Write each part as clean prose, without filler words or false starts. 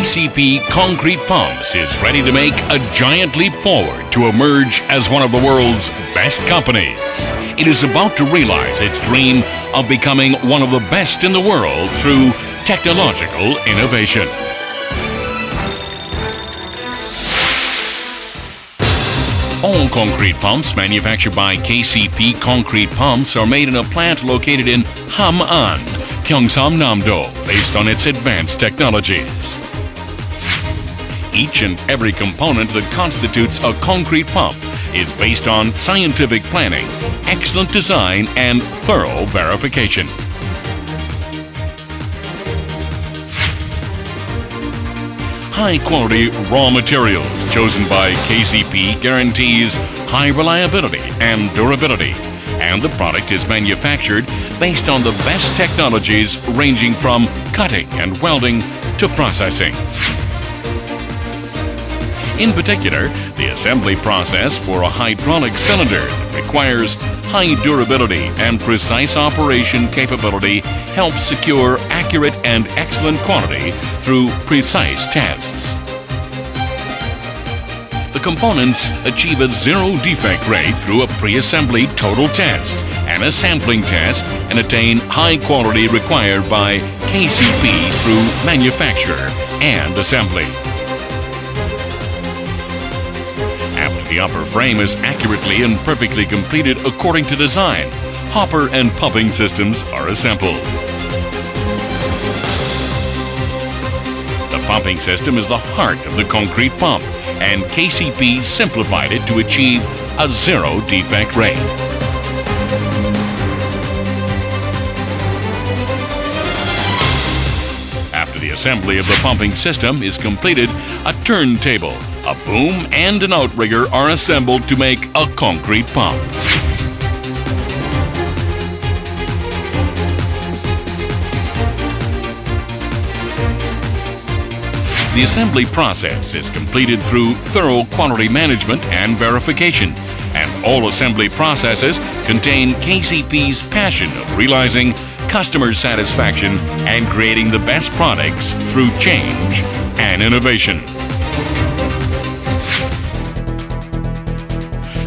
KCP Concrete Pumps is ready to make a giant leap forward to emerge as one of the world's best companies. It is about to realize its dream of becoming one of the best in the world through technological innovation. All concrete pumps manufactured by KCP Concrete Pumps are made in a plant located in Ham-an, Gyeongsam-namdo, based on its advanced technologies. Each and every component that constitutes a concrete pump is based on scientific planning, excellent design, and thorough verification. High-quality raw materials chosen by KCP guarantees high reliability and durability, and the product is manufactured based on the best technologies ranging from cutting and welding to processing. In particular, the assembly process for a hydraulic cylinder that requires high durability and precise operation capability helps secure accurate and excellent quality through precise tests. The components achieve a zero defect rate through a pre-assembly total test and a sampling test and attain high quality required by KCP through manufacture and assembly. After the upper frame is accurately and perfectly completed according to design, hopper and pumping systems are assembled. The pumping system is the heart of the concrete pump, and KCP simplified it to achieve a zero defect rate. After the assembly of the pumping system is completed, a turntable, a boom, and an outrigger are assembled to make a concrete pump. The assembly process is completed through thorough quality management and verification, and all assembly processes contain KCP's passion of realizing customer satisfaction and creating the best products through change and innovation.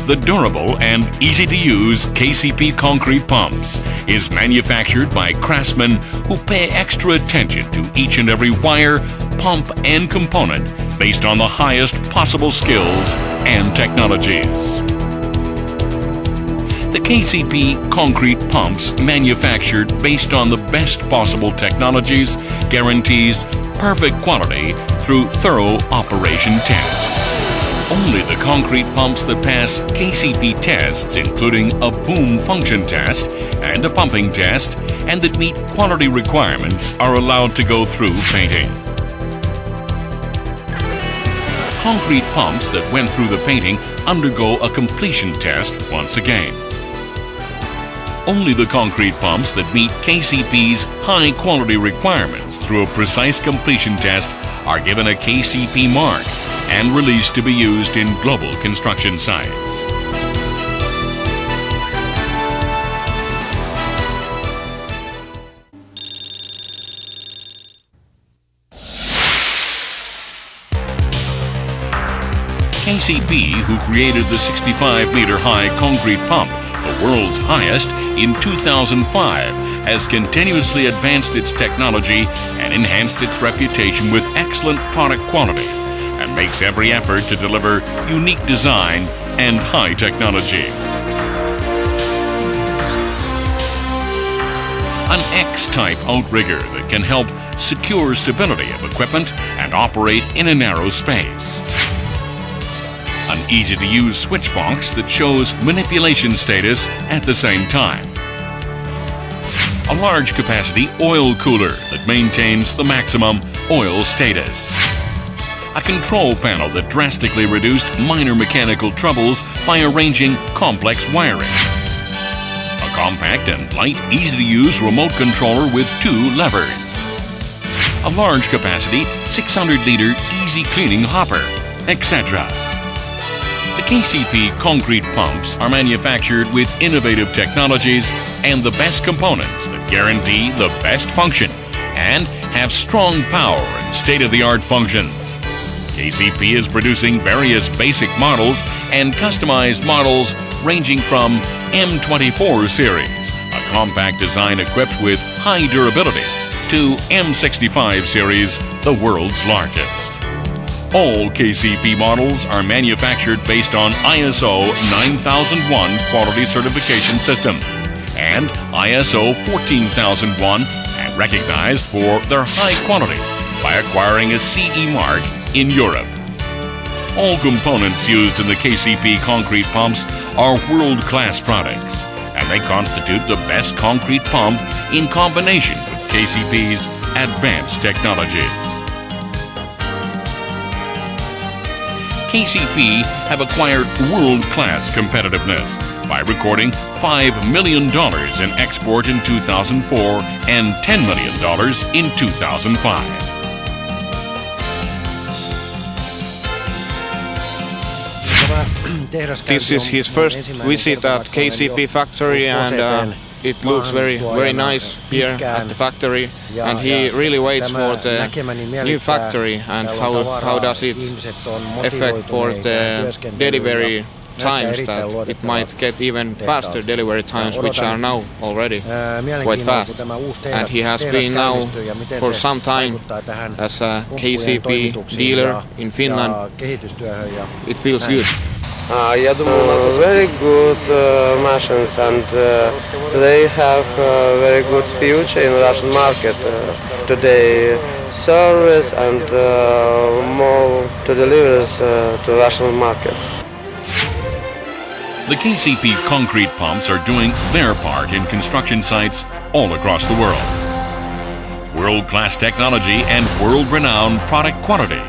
The durable and easy-to-use KCP Concrete Pumps is manufactured by craftsmen who pay extra attention to each and every wire, pump, and component based on the highest possible skills and technologies. The KCP Concrete Pumps manufactured based on the best possible technologies guarantees perfect quality through thorough operation tests. Only the concrete pumps that pass KCP tests, including a boom function test and a pumping test, and that meet quality requirements, are allowed to go through painting. Concrete pumps that went through the painting undergo a completion test once again. Only the concrete pumps that meet KCP's high quality requirements through a precise completion test are given a KCP mark and released to be used in global construction sites. KCP, who created the 65-meter high concrete pump, the world's highest, in 2005, has continuously advanced its technology and enhanced its reputation with excellent product quality, and makes every effort to deliver unique design and high technology. An X-type outrigger that can help secure stability of equipment and operate in a narrow space. An easy-to-use switch box that shows manipulation status at the same time. A large-capacity oil cooler that maintains the maximum oil status. A control panel that drastically reduced minor mechanical troubles by arranging complex wiring. A compact and light, easy-to-use remote controller with 2 levers. A large-capacity 600-liter easy-cleaning hopper, etc. The KCP concrete pumps are manufactured with innovative technologies and the best components that guarantee the best function and have strong power and state-of-the-art functions. KCP is producing various basic models and customized models ranging from M24 series, a compact design equipped with high durability, to M65 series, the world's largest. All KCP models are manufactured based on ISO 9001 quality certification system and ISO 14001 and recognized for their high quality by acquiring a CE mark in Europe. All components used in the KCP concrete pumps are world-class products, and they constitute the best concrete pump in combination with KCP's advanced technologies. KCP have acquired world-class competitiveness by recording $5 million in export in 2004 and $10 million in 2005. This is his first visit at KCP factory, and it looks very nice here at the factory, and he really waits for the new factory and how does it affect for the delivery times, that it might get even faster delivery times, which are now already quite fast. And he has been now for some time as a KCP dealer in Finland. It feels good. Very good machines, and they have a very good future in Russian market. Today service and more to deliver to Russian market. The KCP concrete pumps are doing their part in construction sites all across the world. World-class technology and world-renowned product quality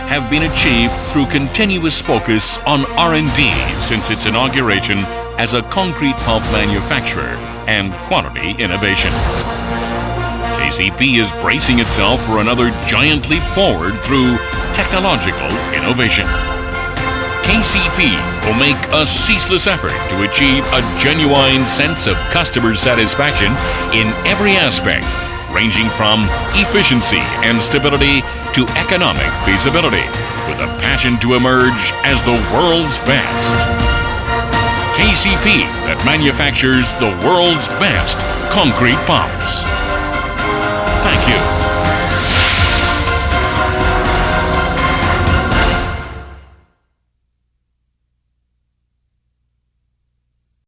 have been achieved through continuous focus on R&D since its inauguration as a concrete pump manufacturer and quality innovation. KCP is bracing itself for another giant leap forward through technological innovation. KCP will make a ceaseless effort to achieve a genuine sense of customer satisfaction in every aspect, ranging from efficiency and stability to economic feasibility, with a passion to emerge as the world's best. KCP that manufactures the world's best concrete pumps. Thank you.